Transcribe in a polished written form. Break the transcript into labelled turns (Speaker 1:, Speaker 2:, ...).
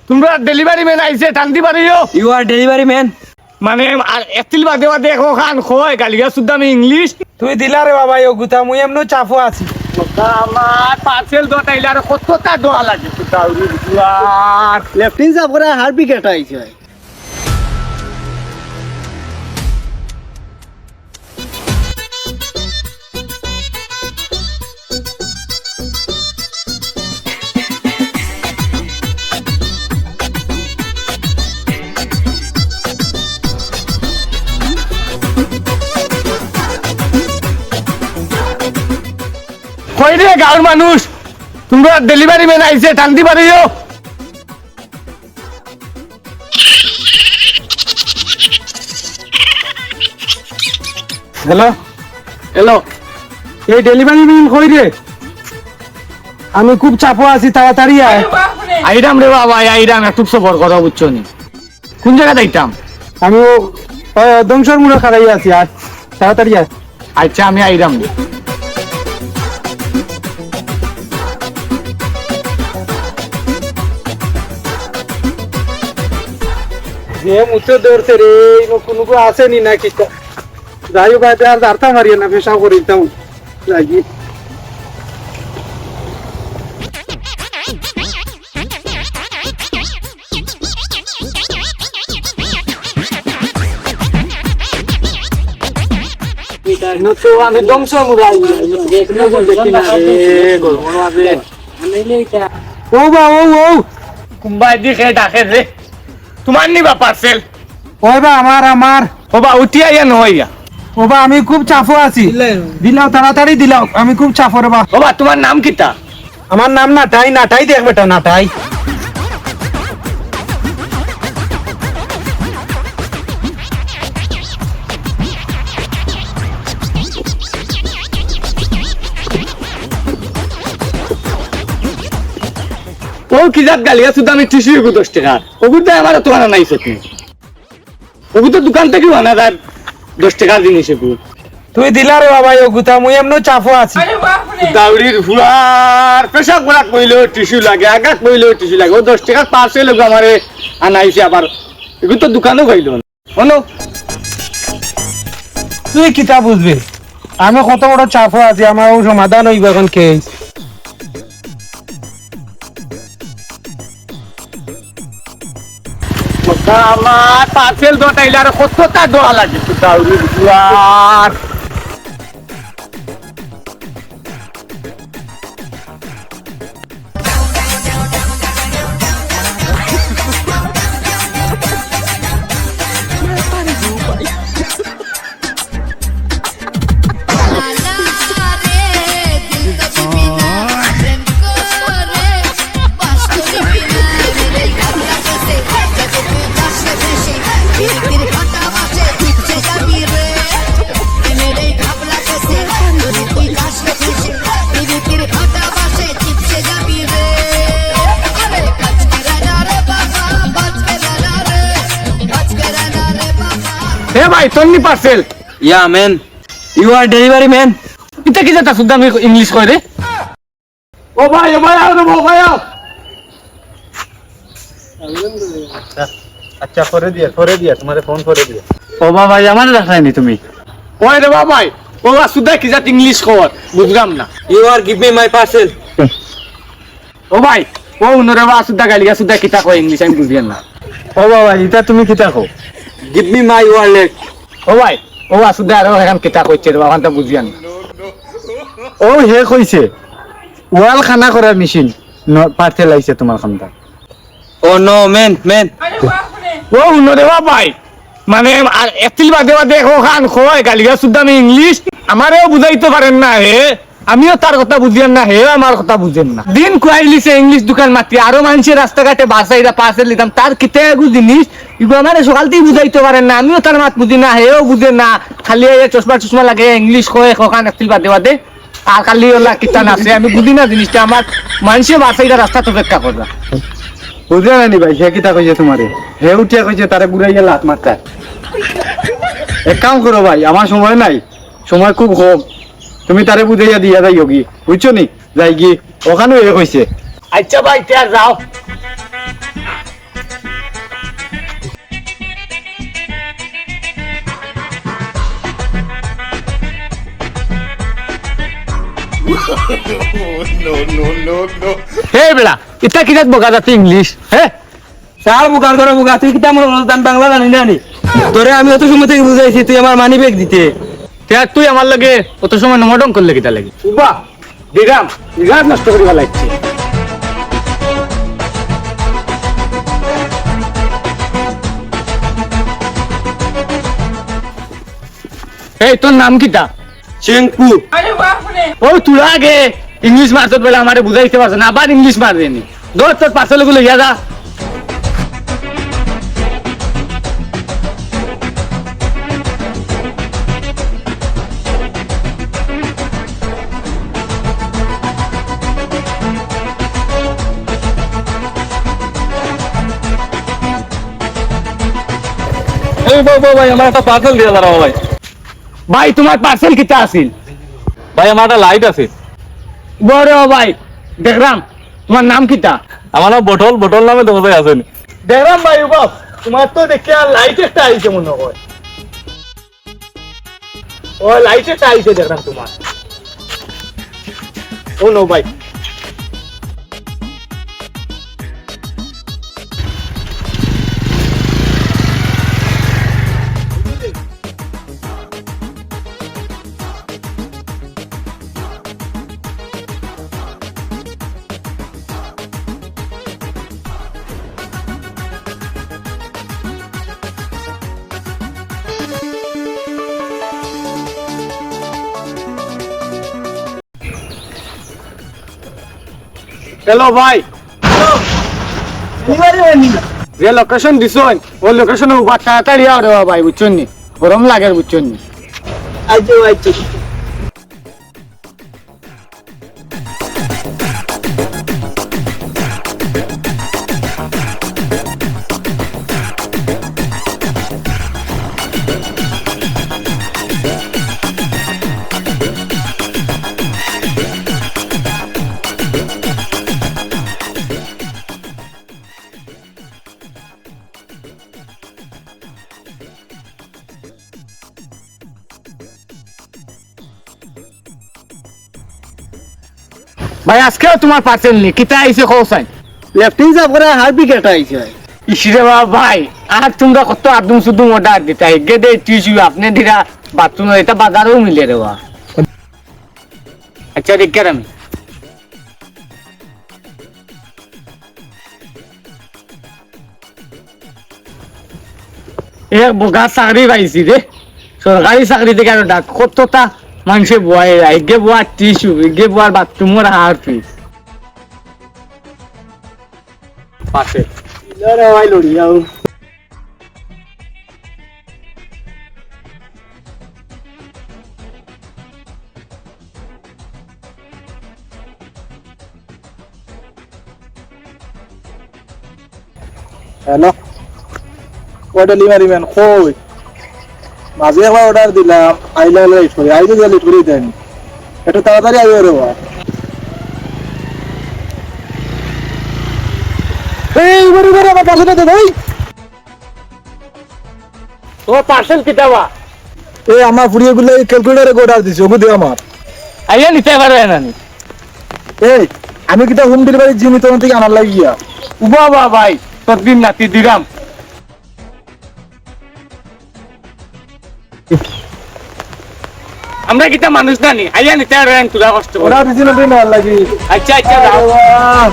Speaker 1: তোমরা delivery man আইছে টান্দি পারিও
Speaker 2: you are delivery man.
Speaker 1: মানে একটিল বাদে বাদে এখন খান খয় গালিয়া শুদ্ধ আমি ইংলিশ
Speaker 3: তুই দিলা রে বাবা ও গুতা মুই এমনো চাফো আছি।
Speaker 1: আমার পার্সেল দটাইলে আর কতটা দোয়া লাগে
Speaker 4: লেফটিন সাহেব করে হারবি কেটা আইছে
Speaker 1: কই রে গাঁর মানুষ তোমরা ডেলিভারি ম্যান আইছে টান্দি পারিও
Speaker 3: হ্যালো
Speaker 1: হ্যালো
Speaker 3: এই ডেলিভারি ম্যান কই রে? আমি খুব চাপো আছি, তাড়াতাড়ি আয়।
Speaker 1: আইরাম রে বাবা আইরাম একটু সবর কথা বুঝছো নি কোন জায়গা যাইতাম
Speaker 3: আমি ধ্বংসর মুড়ে খাড়াই আছি, আর তাড়াতাড়ি আয়।
Speaker 1: আচ্ছা আমি আইরাম রে
Speaker 3: যে মুছে দৌড়ছে রে, কোনো আসেনি না কি যাই হোক আর দাঁড়তা মারিয়ে না পেশাও করে দিতাম লাগি।
Speaker 1: আমি ধ্বংস মুড়াই
Speaker 3: ও বা ও
Speaker 1: কুম্বাই দিকে ডাকে রে তোমার নিবা পার্সেল
Speaker 3: ওই বা আমার
Speaker 1: ও বা উঠি আইয়া নহইয়া
Speaker 3: ও বা আমি খুব চাপো আছি, দিলাও তাড়াতাড়ি দিলাও, আমি খুব চাপো রে বা।
Speaker 1: ও বা তোমার নাম কিতা
Speaker 3: আমার নাম নাটাই, নাটাই দেখ বেটা নাটাই।
Speaker 1: ও কি জাত গালিয়া শুধু আমি টিসু 10 টাকা ওগুলো আমার তো আনা নাই সত্যি ওগুলো তো দোকান থেকে আনা যায় 10 টাকা জিনিস এগুলো
Speaker 3: তুই দিলা রে বাবা ও গুতা মুই এমনো চাপো আছি।
Speaker 1: দাউরির ফুলার পেশাব করা কইলেও টিসু লাগে আগা কইলেও টিসু লাগে ও 10 টাকা পার্সেল লোক আমারে আনাইছে আবার এগুলো তো দোকানও কইলো শোনো
Speaker 3: তুই কিতা বুঝবি আমি কত বড় চাপো আছি, আমার ও সমাধান হইব এখন কেস।
Speaker 1: আমার পার্সেল দটাইলে আর কতটা দোয়া লাগে দাউরির ফুলার হে ভাই তোরনি parcel
Speaker 2: yeah man, you are delivery man.
Speaker 1: এটা কি যেটা শুদ্ধ আমি ইংলিশ কই রে ও ভাই আও রে ভাই আও
Speaker 4: আচ্ছা করে দিয়া তোমারে ফোন করে দিয়া।
Speaker 1: ও ভাই আমার দেখাইনি তুমি ওই রে ভাই ও শুদ্ধ কি জাত ইংলিশ কর বুঝলাম না
Speaker 2: you are give me my parcel.
Speaker 1: ও ভাই ও উনরে শুদ্ধ গালিয়া শুদ্ধ কিতা কয় ইংলিশ আমি বুঝিয়ান না
Speaker 3: ও বাবা এটা তুমি কিতা কো?
Speaker 2: Give me my wallet.
Speaker 1: ও ভাই ও শুদ্ধ আর এখন কিতা কইছে রে বাবা বুঝিয়ান না
Speaker 3: ও হে কইছে ওয়াল খানা করার মেশিন পার্সেল আইছে তোমার খানটা।
Speaker 2: ও নো ম্যান
Speaker 1: ও উনরে ভাই মানে আর একটিল বাদে বাদে এখন খান খয় গালিয়া শুদ্ধ আমি ইংলিশ আমারেও বুঝাইতে পারেন না হে আমিও তার কথা বুঝিয়ান না হে আমার কথা বুঝেন না দিন কুয়াইলিছে ইংলিশ দোকান মাতি আরো মানুষের রাস্তাঘাটে বাসাইরা পার্সেল দিতাম তার কিতে এগু জিনিস এগুলো আমার সকাল থেকে বুঝাইতে পারেন না আমিও তার মাত বুঝি না হেও বুঝে না খালি চশমা লাগে ইংলিশ কয় কখান একটিল বাদে বাদে আর খালি ওলা কিতা নাচে আমি বুঝি না জিনিসটা আমার মানুষের বাসাইরা রাস্তা তো অপেক্ষা করবা
Speaker 3: বুঝলে না নি ভাই হে কিতা কইছে তোমারে? হে উঠিয়া কইছে তারে বুড়াইয়া লাত মারতা। এক কাম করো ভাই, আমার সময় নাই, সময় খুব কম, তুমি তারে বুঝাইয়া দিয়া যাইও কি বুঝছো নি যাই কি ওখানেও এ কইছে।
Speaker 1: আচ্ছা ভাই তে যাও হে বেড়া এটা কিনা বকা যাতে ইংলিশ হ্যাঁ
Speaker 2: চাল বুকার করে বুকা তুই কিতা মনে করছ আমি বাংলা জানি না নি তোরে আমি অত সময় থেকে বুঝাইছি তুই আমার মানি ব্যাগ দিতে
Speaker 1: তুই আমার লাগে অত সময় নমডং করলে কিটা লাগে বাহ দিগাম দিগাম নষ্ট করিবা লাগছে এই তোর নাম কিটা
Speaker 2: চেঙ্কু
Speaker 1: ও তুই আগে ইংলিশ মারত বেলা আমারে বুঝাইতে পারছ না আবার ইংলিশ মারবেনি ধর তোর পার্সেল গুলো ইয়া যা
Speaker 2: এই ভাই আমার একটা পার্সেল দিয়ে দাঁড়াও ভাই
Speaker 1: ভাই তোমার পার্সেল কিটা আছিল
Speaker 2: ভাই আমার একটা লাইট আছে
Speaker 1: বড় ভাই দেখলাম তোমার নাম কিটা
Speaker 2: আমার নাম বটল বটল নামে দোকানে আছেন
Speaker 1: দেখলাম ভাই বাপ তোমার তো দেখে লাইট একটা আইছে মনে হয় ও লাইট একটা আইছে দেখলাম তোমার ও নো ভাই হ্যালো ভাই যে লোকেশন দিছন ওই লোকেশন উপর তাড়াতাড়ি আও রে ভাই বুঝছেন নি গরম লাগে বুঝছেন নি
Speaker 4: আইছে আইছে
Speaker 1: ভাই আজকেও তোমার পার্সেল নি কিতা আইছে কৌসাই
Speaker 4: লেফটিং সাপ করে হারপি কেটা আইছে ভাই
Speaker 1: ইসরে বাবা ভাই আর তোমরা কত আদম সুদুম অর্ডার দিতা এগে দে টিস্যু আপনি দিরা বাথরুম এটা বাজারেও মিলে রে বা আচ্ছা দেখ আমি এ বগা চাকরি পাইছি রে সরকারি চাকরি থেকে আর ডাক কতটা মানুষে বয় এগে বোয়ার টিস্যু এগে বোয়ার বাথরুমের হার পিস পাশে
Speaker 4: লরে ভাই লড়ি যাও হ্যালো ও ডেলিভারি ম্যান কই মাঝে একবার অর্ডার দিলাম আইলা লেট করে আইলে লেট করে দেন একটু তাড়াতাড়ি আইও রে বাবা এই বড় বড় আমার পাশে দে ভাই
Speaker 1: ও পার্সেল কিটা বা
Speaker 4: এই আমার ফুরিয়ে গুলো ক্যালকুলেটরে অর্ডার দিছি ওগো দে আমার
Speaker 1: আইয়া নিতে পারবে না নি
Speaker 4: এই আমি কিটা হোম ডেলিভারি জিনি তোমার থেকে আনার লাগিয়া
Speaker 1: বাবা ভাই তোর দিন নাতি দিরাম আমরা কিটা মানুষ জানি আইয়া নিতে পারবেন তোরা কষ্ট করে
Speaker 4: অর্ডার দিছি না দিন লাগি
Speaker 1: আচ্ছা আচ্ছা যাও।
Speaker 4: আল্লাহ